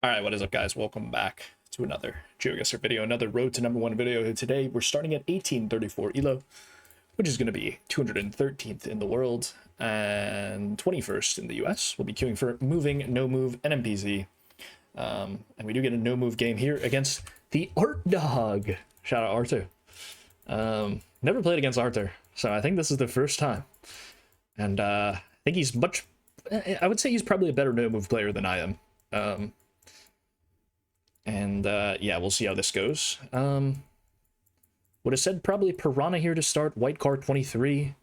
Alright, what is up guys? Welcome back to another GeoGuessr video, another road to #1 video. Today we're starting at 1834 ELO, which is going to be 213th in the world and 21st in the US. We'll be queuing for moving, no move, NMPZ. And we do get a no move game here against the Art Dog. Shout out Arthur. Never played against Arthur, so I think this is the first time. And I think he's I would say he's probably a better no move player than I am. Yeah, we'll see how this goes. Would have said probably Piranha here to start. White card 23.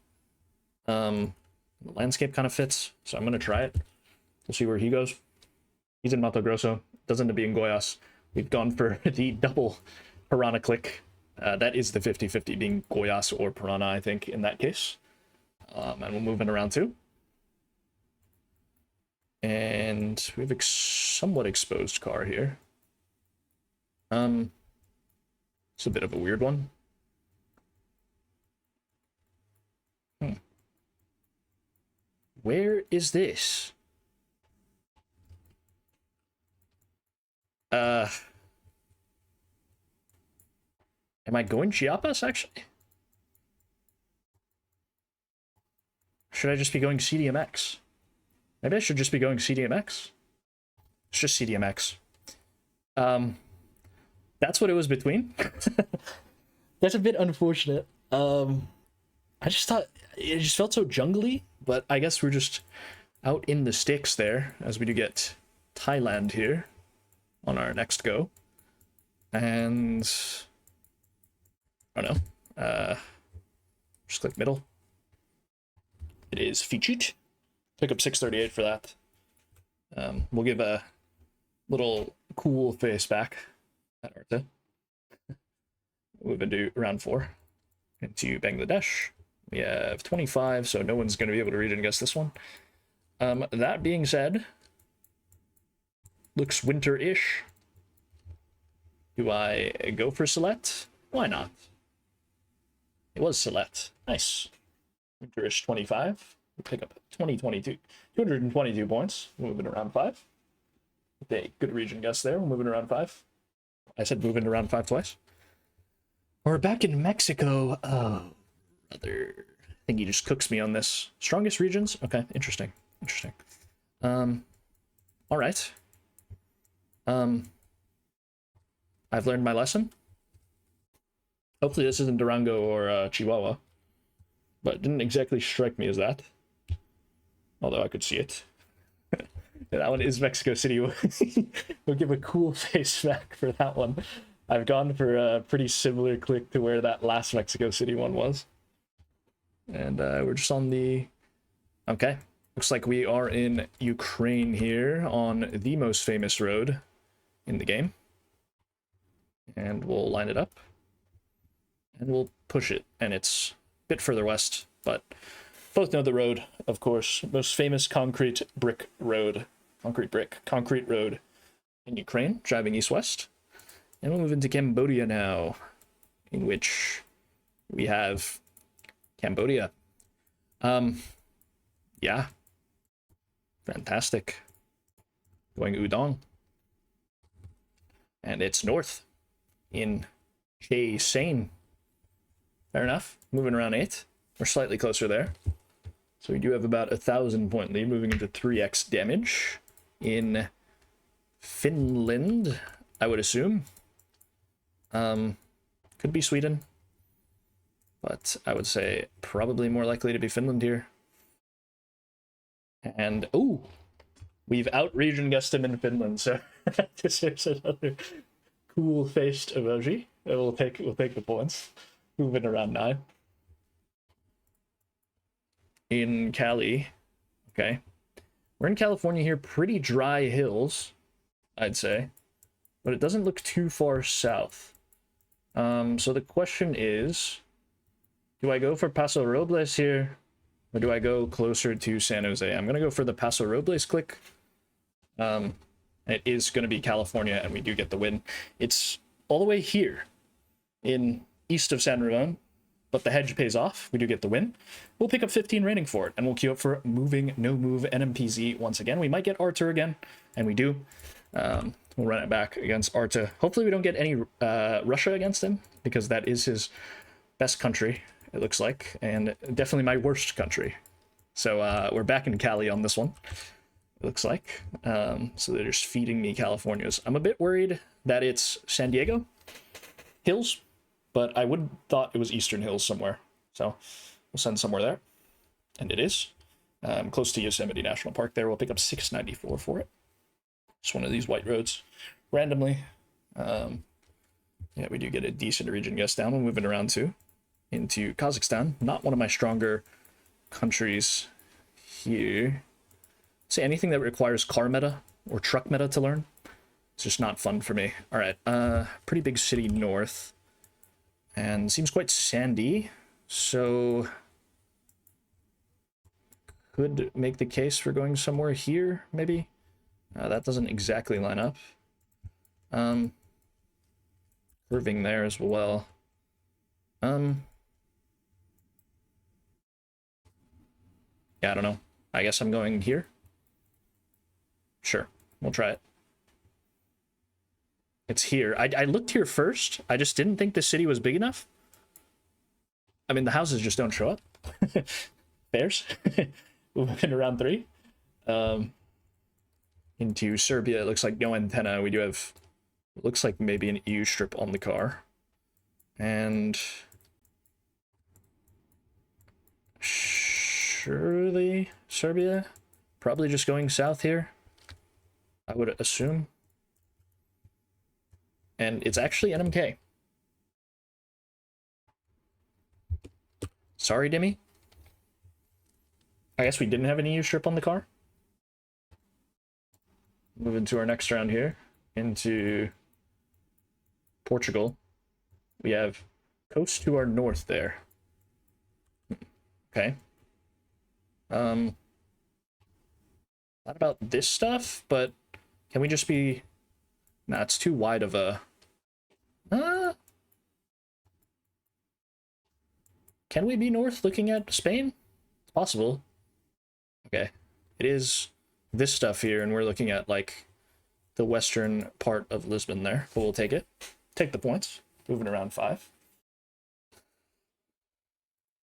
The landscape kind of fits, so I'm going to try it. We'll see where he goes. He's in Mato Grosso. Does end up being Goiás. We've gone for the double Piranha click. That is the 50-50 being Goiás or Piranha, I think, in that case. And we'll move in around 2. And we have a somewhat exposed car here. It's a bit of a weird one. Where is this? Am I going Chiapas, actually? Should I just be going CDMX? Maybe I should just be going CDMX. It's just CDMX. That's what it was between. That's a bit unfortunate. I just thought it just felt so jungly, but I guess we're just out in the sticks there, as we do get Thailand here on our next go. And I don't know. Just click middle. It is featured. Pick up 638 for that. We'll give a little cool face back at Arta. Move into round 4 into Bangladesh. We have 25, so no one's going to be able to read and guess this one. That being said, looks winter-ish. Do I go for Select? Why not? It was Select. Nice. Winterish 25. We pick up 222 points. Moving around 5. Okay, good region guess there. We're moving around 5. I said moving around 5 twice. We're back in Mexico. Oh, brother. I think he just cooks me on this. Strongest regions? Okay, interesting. Interesting. All right. I've learned my lesson. Hopefully this isn't Durango or Chihuahua. But it didn't exactly strike me as that. Although I could see it. That one is Mexico City. We'll give a cool face back for that one. I've gone for a pretty similar click to where that last Mexico City one was. And we're just on the... Okay. Looks like we are in Ukraine here on the most famous road in the game. And we'll line it up. And we'll push it. And it's a bit further west, but both know the road, of course. Most famous concrete road in Ukraine, driving east-west. And we'll move into Cambodia now, in which we have Cambodia. Yeah. Fantastic. Going Udon. And it's north in Che Sane. Fair enough. Moving around 8. We're slightly closer there. So we do have about 1,000 point lead, moving into 3x damage in Finland, I would assume. Could be Sweden, but I would say probably more likely to be Finland here. And oh, we've out region guessed him in Finland, so this is another cool faced emoji. We'll take the points. Moving around 9. In Cali. Okay. We're in California here, pretty dry hills, I'd say. But it doesn't look too far south. So the question is, do I go for Paso Robles here? Or do I go closer to San Jose? I'm going to go for the Paso Robles click. It is going to be California, and we do get the win. It's all the way here in east of San Ramon, but the hedge pays off. We do get the win. We'll pick up 15 rating for it, and we'll queue up for moving, no move, NMPZ once again. We might get Arthur again, and we do. We'll run it back against Arta. Hopefully we don't get any Russia against him, because that is his best country, it looks like, and definitely my worst country. So we're back in Cali on this one, it looks like. So they're just feeding me Californias. I'm a bit worried that it's San Diego Hills, but I would thought it was Eastern Hills somewhere. So we'll send somewhere there. And it is. Close to Yosemite National Park there. We'll pick up 694 for it. Just one of these white roads. Randomly. Yeah, we do get a decent region guess down. We're moving around too. Into Kazakhstan. Not one of my stronger countries here. Say anything that requires car meta or truck meta to learn. It's just not fun for me. All right, pretty big city north. And seems quite sandy. So could make the case for going somewhere here, maybe. That doesn't exactly line up. Curving there as well. Yeah, I don't know. I guess I'm going here. Sure, we'll try it. It's here. I looked here first. I just didn't think the city was big enough. I mean, the houses just don't show up. Bears. Moving around 3. Into Serbia, it looks like no antenna. We do have, it looks like maybe an EU strip on the car. And surely Serbia, probably just going south here, I would assume. And it's actually NMK. Sorry, Dimmy. I guess we didn't have an EU strip on the car. Moving to our next round here, into Portugal. We have coast to our north there. Okay. Not about this stuff, but can we just be... Nah, it's too wide of a... Can we be north looking at Spain? It's possible. Okay. It is this stuff here, and we're looking at, like, the western part of Lisbon there. But we'll take it. Take the points. Moving around 5.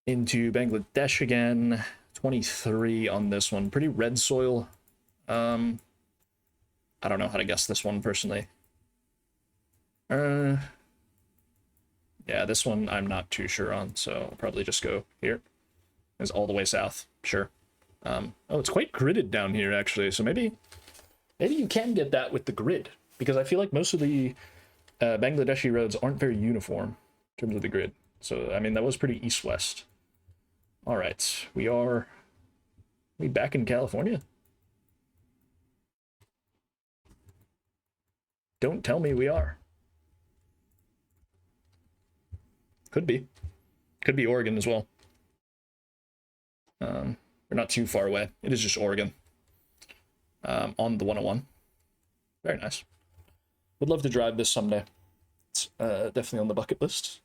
Into Bangladesh again. 23 on this one. Pretty red soil. I don't know how to guess this one, personally. Yeah, this one I'm not too sure on, so I'll probably just go here. It's all the way south, sure. Oh, it's quite gridded down here, actually, so maybe you can get that with the grid, because I feel like most of the Bangladeshi roads aren't very uniform in terms of the grid. So, I mean, that was pretty east-west. All right, we back in California? Don't tell me we are. Could be. Could be Oregon as well. We're not too far away. It is just Oregon. On the 101. Very nice. Would love to drive this someday. It's definitely on the bucket list.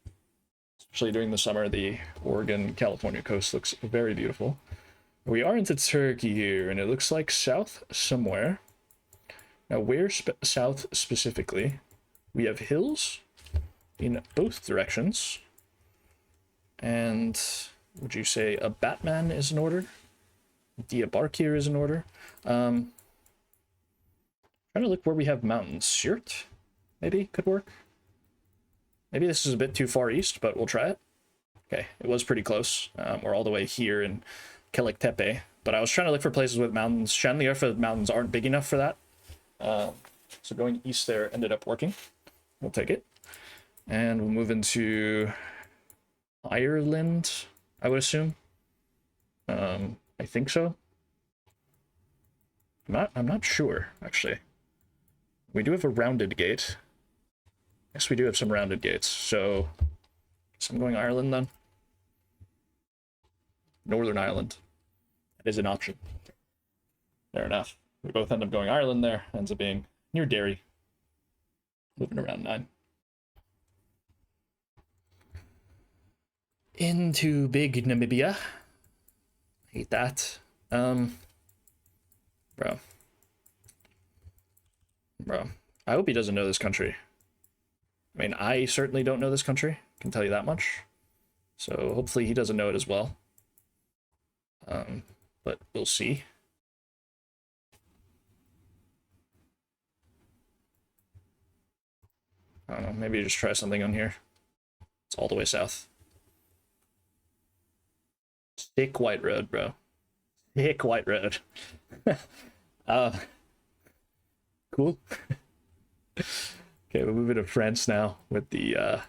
Especially during the summer, the Oregon-California coast looks very beautiful. We are into Turkey here, and it looks like south somewhere. Now, where south specifically? We have hills in both directions. And would you say a Batman is in order? Diyarbakir is in order. Trying to look where we have mountains. Siirt, maybe, could work. Maybe this is a bit too far east, but we'll try it. Okay, it was pretty close. We're all the way here in Kelektepe. But I was trying to look for places with mountains. Şanlıurfa mountains aren't big enough for that. So going east there ended up working. We'll take it. And we'll move into Ireland, I would assume. I think so. I'm not sure, actually. We do have a rounded gate. Yes, we do have some rounded gates. So I'm going Ireland then. Northern Ireland. That is an option. Fair enough. We both end up going Ireland there. Ends up being near Derry. Moving around 9. Into big Namibia. Hate that. Bro. I hope he doesn't know this country. I mean, I certainly don't know this country, can tell you that much. So hopefully he doesn't know it as well. But we'll see. I don't know, maybe just try something on here. It's all the way south. Thick white road, bro. Thick white road. Cool. Okay, we're moving to France now with the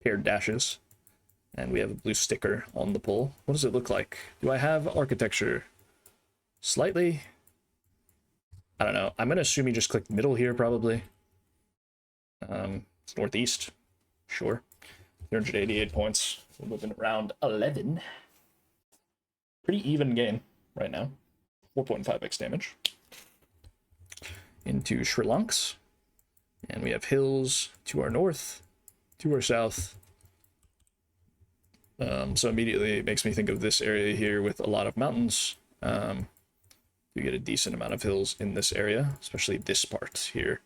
paired dashes. And we have a blue sticker on the pole. What does it look like? Do I have architecture? Slightly? I don't know. I'm going to assume you just click middle here, probably. It's northeast. Sure. 388 points. We're moving around 11. Pretty even game right now. 4.5x damage. Into Sri Lanks. And we have hills to our north, to our south. So immediately it makes me think of this area here with a lot of mountains. You get a decent amount of hills in this area, especially this part here.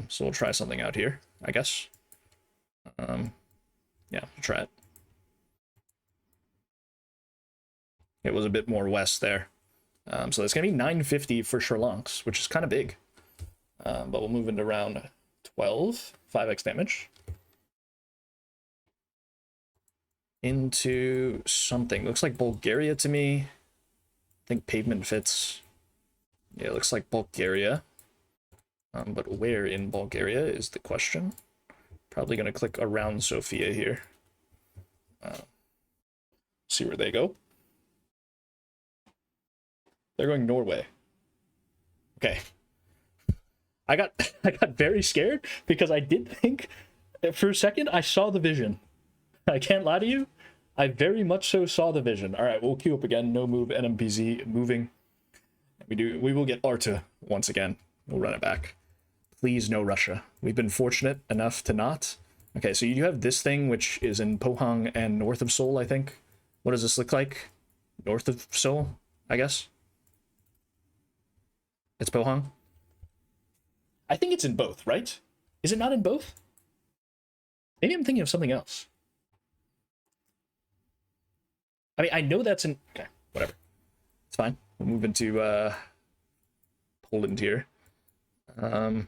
So we'll try something out here, I guess. Yeah, we'll try it. It was a bit more west there. So it's going to be 950 for Sri Lanks, which is kind of big. But we'll move into round 12, 5x damage. Into something. Looks like Bulgaria to me. I think pavement fits. Yeah, it looks like Bulgaria. But where in Bulgaria is the question. Probably going to click around Sofia here. See where they go. They're going Norway. Okay. I got very scared because I did think for a second I saw the vision. I can't lie to you. I very much so saw the vision. All right, we'll queue up again. No move, NMPZ moving. We will get Arta once again. We'll run it back. Please no Russia. We've been fortunate enough to not. Okay, so you have this thing which is in Pohang and north of Seoul, I think. What does this look like? North of Seoul, I guess. It's Pohang. I think it's in both, right? Is it not in both? Maybe I'm thinking of something else. I mean, I know that's in... Okay, whatever. It's fine. We'll move into Poland here. What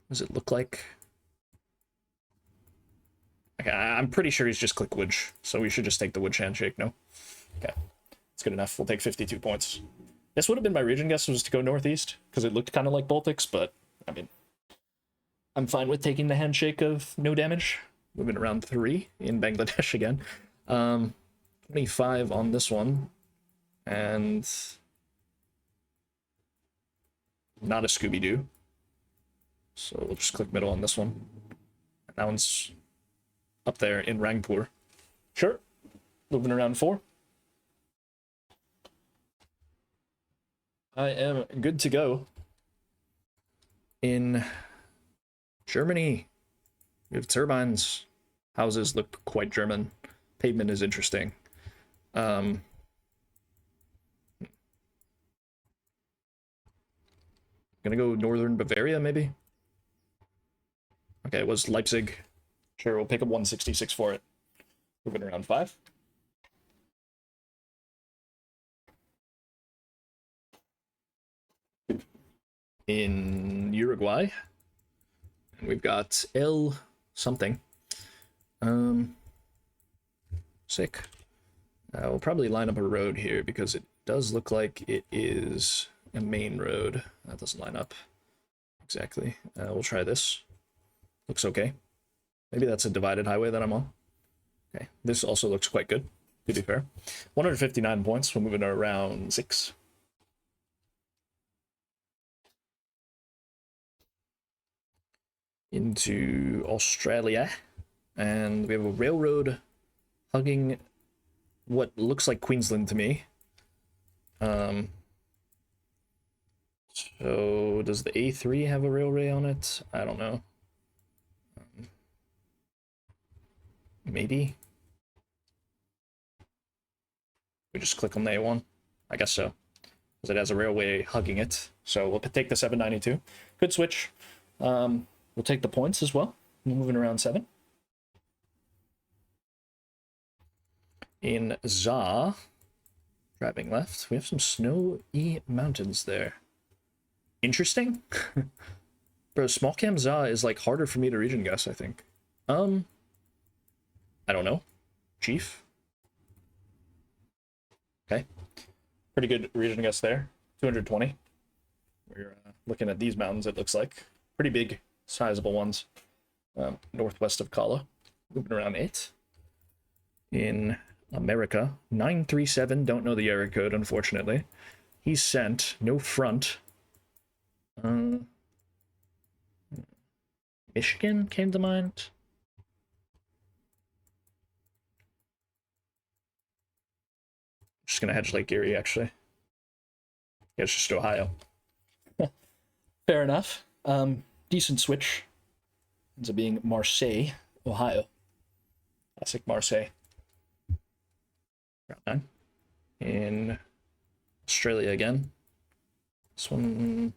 does it look like? Okay, I'm pretty sure he's just click Wedge, so we should just take the Wedge handshake, no? Okay, it's good enough. We'll take 52 points. This would have been my region guess, was to go northeast, because it looked kind of like Baltics, but, I mean, I'm fine with taking the handshake of no damage. Moving around 3 in Bangladesh again. 25 on this one, and not a Scooby-Doo. So we'll just click middle on this one. That one's up there in Rangpur. Sure. Moving around 4. I am good to go. In Germany, we have turbines. Houses look quite German. Pavement is interesting. Gonna go northern Bavaria, maybe? Okay, it was Leipzig. Sure, we'll pick up 166 for it. Moving around 5. In Uruguay, and we've got L something. Sick. We'll probably line up a road here because it does look like it is a main road. That doesn't line up exactly. We'll try this. Looks okay. Maybe that's a divided highway that I'm on. Okay, this also looks quite good, to be fair. 159 points. We're moving to round 6. Into Australia, and we have a railroad hugging what looks like Queensland to me. So does the A3 have a railway on it? I don't know. Maybe. We just click on the A1. I guess so, because it has a railway hugging it. So we'll take the 792 Could switch. We'll take the points as well. Moving around 7. In Za, driving left, we have some snowy mountains there. Interesting. Bro, small cam Za is like harder for me to region guess, I think. I don't know. Chief. Okay. Pretty good region guess there. 220. We're looking at these mountains, it looks like. Pretty big, sizable ones. Northwest of Kala. Moving around 8. In America, 937. Don't know the area code, unfortunately. He's sent. No front. Michigan came to mind. Just gonna hedge Lake Erie, actually. Yeah, it's just Ohio. Fair enough. Decent switch. Ends up being Marseille, Ohio. Classic Marseille. Round 9. In Australia again. This one...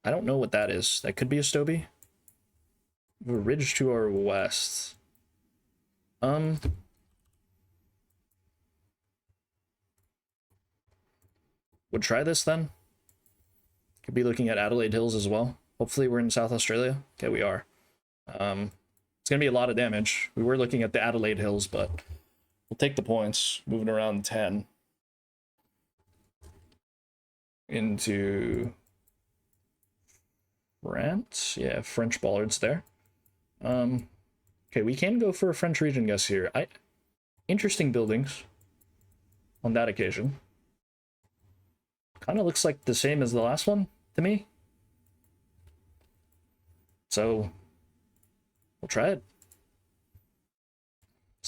I don't know what that is. That could be a Stoby. We have a ridge to our west. Would try this then. Could be looking at Adelaide Hills as well. Hopefully we're in South Australia. Okay, we are. It's gonna be a lot of damage. We were looking at the Adelaide Hills, but we'll take the points. Moving around 10. Into France. Yeah, French bollards there. Okay, we can go for a French region guess here. Interesting buildings on that occasion. Kind of looks like the same as the last one to me. So we'll try it.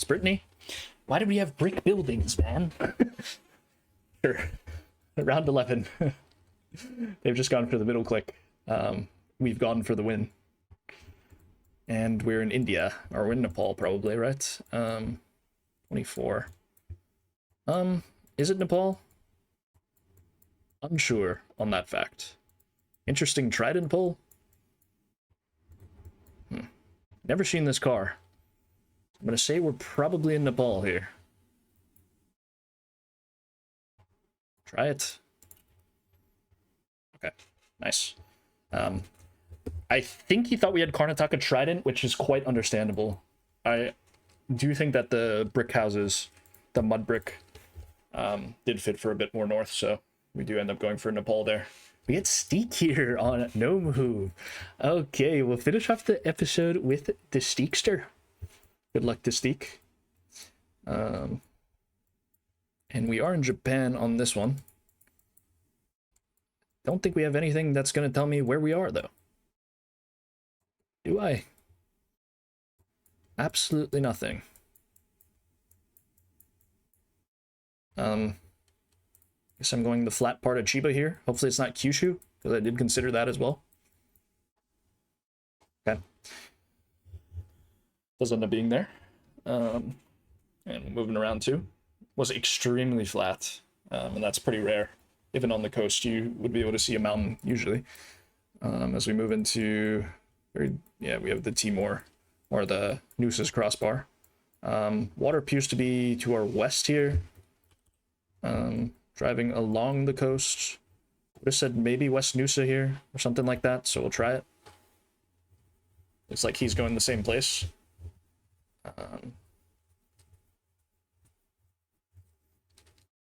Brittany. Why did we have brick buildings, man? Sure. Round 11. They've just gone for the middle click. We've gone for the win. And we're in India, or we're in Nepal probably, right? 24. Is it Nepal? Unsure on that fact. Interesting trident pull. Never seen this car. I'm gonna say we're probably in Nepal here. Try it. Okay, nice. I think he thought we had Karnataka Trident, which is quite understandable. I do think that the brick houses, the mud brick, did fit for a bit more north, so we do end up going for Nepal there. We get Stique here on No Move. Okay, we'll finish off the episode with the Steakster. Good luck to Stique. And we are in Japan on this one. Don't think we have anything that's going to tell me where we are, though. Do I? Absolutely nothing. Guess I'm going the flat part of Chiba here. Hopefully it's not Kyushu, because I did consider that as well. Okay. Does end up being there. And moving around too. Was extremely flat, and that's pretty rare. Even on the coast, you would be able to see a mountain usually. As we move into, yeah, we have the Timor, or the Noosa's crossbar. Water appears to be to our west here. Driving along the coast. Would have said maybe West Noosa here, or something like that, so we'll try it. Looks like he's going the same place.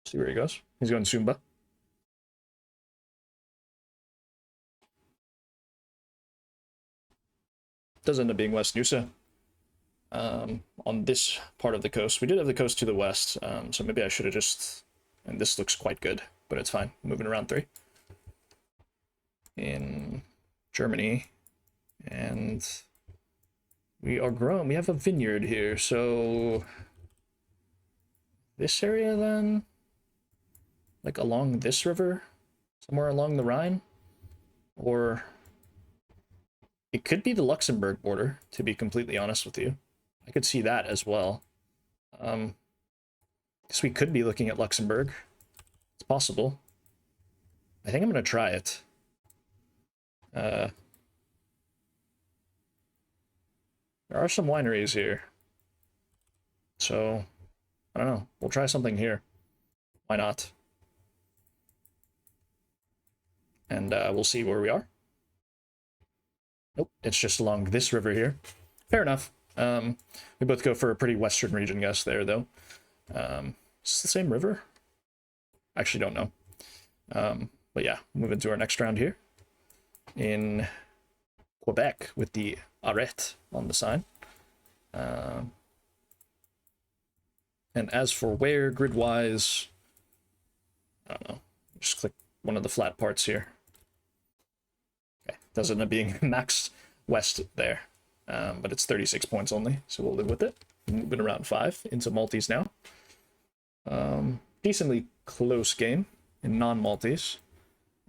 See where he goes. He's going Sumba. Does end up being West Noosa. On this part of the coast. We did have the coast to the west, so maybe I should have just... And this looks quite good, but it's fine. Moving around 3. In Germany. And we are growing. We have a vineyard here, so... This area then? Like along this river? Somewhere along the Rhine? Or... It could be the Luxembourg border, to be completely honest with you. I could see that as well. Guess we could be looking at Luxembourg. It's possible. I think I'm going to try it. There are some wineries here. So, I don't know. We'll try something here. Why not? And we'll see where we are. Nope, it's just along this river here. Fair enough. We both go for a pretty western region guess there, though. Is this the same river? I actually don't know. But yeah, move into our next round here. In Quebec with the arrête on the sign. And as for where, grid-wise, I don't know. Just click one of the flat parts here. Okay, does end up being max west there. But it's 36 points only, so we'll live with it. Moving around 5 into multis now. Decently close game in non-multis.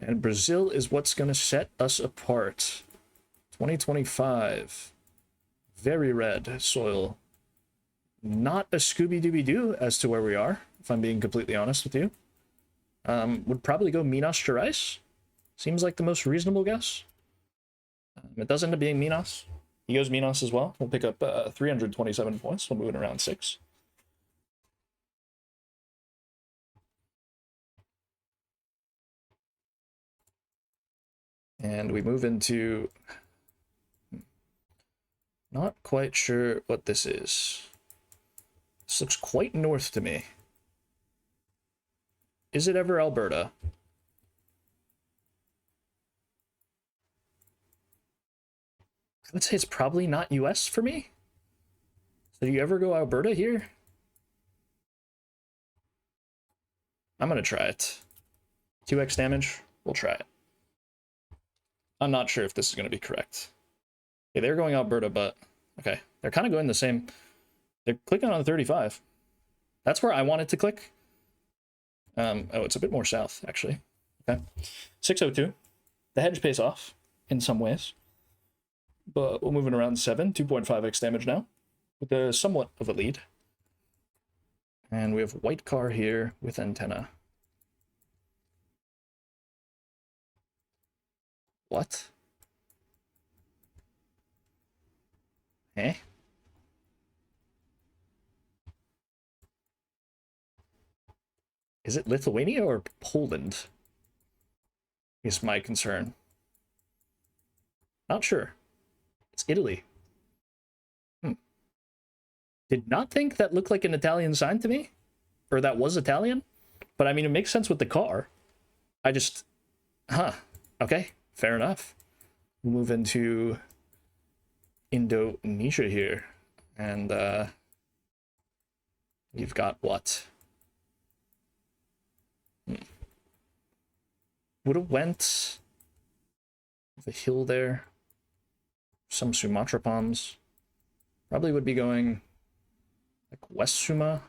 And Brazil is what's going to set us apart. 2025. Very red soil. Not a Scooby-Dooby-Doo as to where we are, if I'm being completely honest with you. Would probably go Minas Gerais. Seems like the most reasonable guess. It does end up being Minas. He goes Minas as well. We'll pick up 327 points. We'll move in around 6. And we move into... Not quite sure what this is. This looks quite north to me. Is it ever Alberta? I would say it's probably not US for me. So do you ever go Alberta here? I'm gonna try it. 2x damage, we'll try it. I'm not sure if this is gonna be correct. Okay, they're going Alberta, but okay. They're kind of going the same. They're clicking on the 35. That's where I wanted to click. Oh, it's a bit more south, actually. Okay. 602. The hedge pays off in some ways. But we're moving around 7, 2.5x damage now, with a somewhat of a lead. And we have white car here with antenna. What? Eh? Is it Lithuania or Poland? Is my concern. Not sure. It's Italy. Did not think that looked like an Italian sign to me. Or that was Italian. But I mean, it makes sense with the car. I just... Huh. Okay. Fair enough. We'll move into Indonesia here. And we've got what? Would have went the hill there. Some Sumatra palms. Probably would be going like West Suma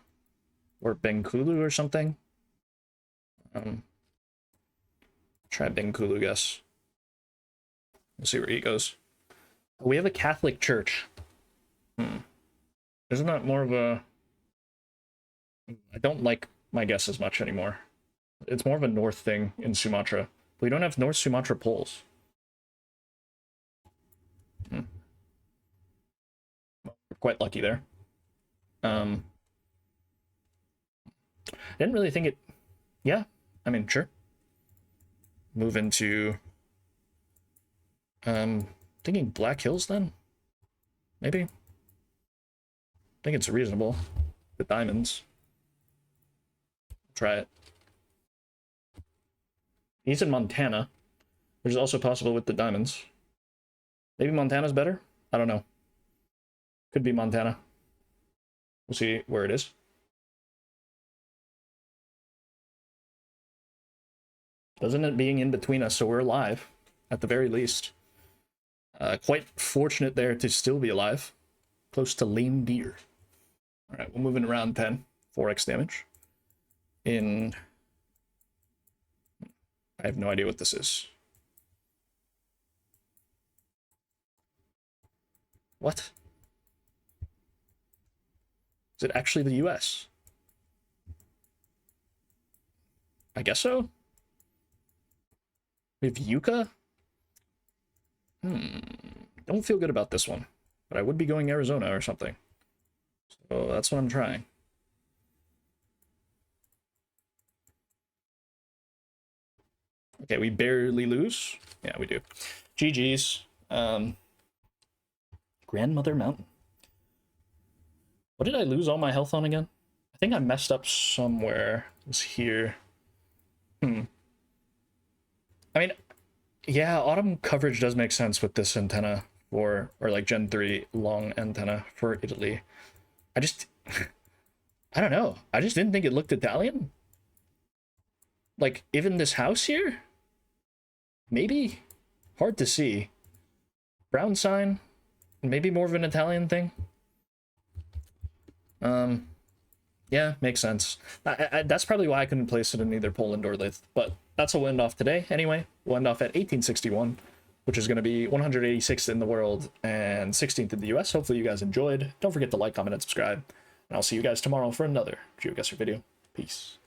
or Bengkulu or something. Try Bengkulu, guess. We'll see where he goes. We have a Catholic church. Isn't that more of a... I don't like my guess as much anymore. It's more of a north thing in Sumatra. We don't have North Sumatra poles. We're quite lucky there. I didn't really think it... Yeah, I mean, sure. Move into... thinking Black Hills then? Maybe? I think it's reasonable. The diamonds. Try it. He's in Montana, which is also possible with the diamonds. Maybe Montana's better? I don't know. Could be Montana. We'll see where it is. Doesn't it being in between us, so we're alive, at the very least. Quite fortunate there to still be alive. Close to lame deer. Alright, we're moving around 10. 4x damage. In... I have no idea what this is. What? Is it actually the US? I guess so. We have Yucca. Don't feel good about this one, but I would be going Arizona or something. So that's what I'm trying. Okay, we barely lose. Yeah, we do. GG's. Grandmother Mountain. What did I lose all my health on again? I think I messed up somewhere. It was here. I mean, yeah, autumn coverage does make sense with this antenna or like Gen 3 long antenna for Italy. I don't know. I just didn't think it looked Italian. Like, even this house here? Maybe? Hard to see. Brown sign? Maybe more of an Italian thing? Yeah, makes sense. That's probably why I couldn't place it in either Poland or Lith, but that's what we'll end off today. Anyway, we'll end off at 1861, which is going to be 186th in the world and 16th in the US. Hopefully you guys enjoyed. Don't forget to like, comment, and subscribe. And I'll see you guys tomorrow for another GeoGuessr video. Peace.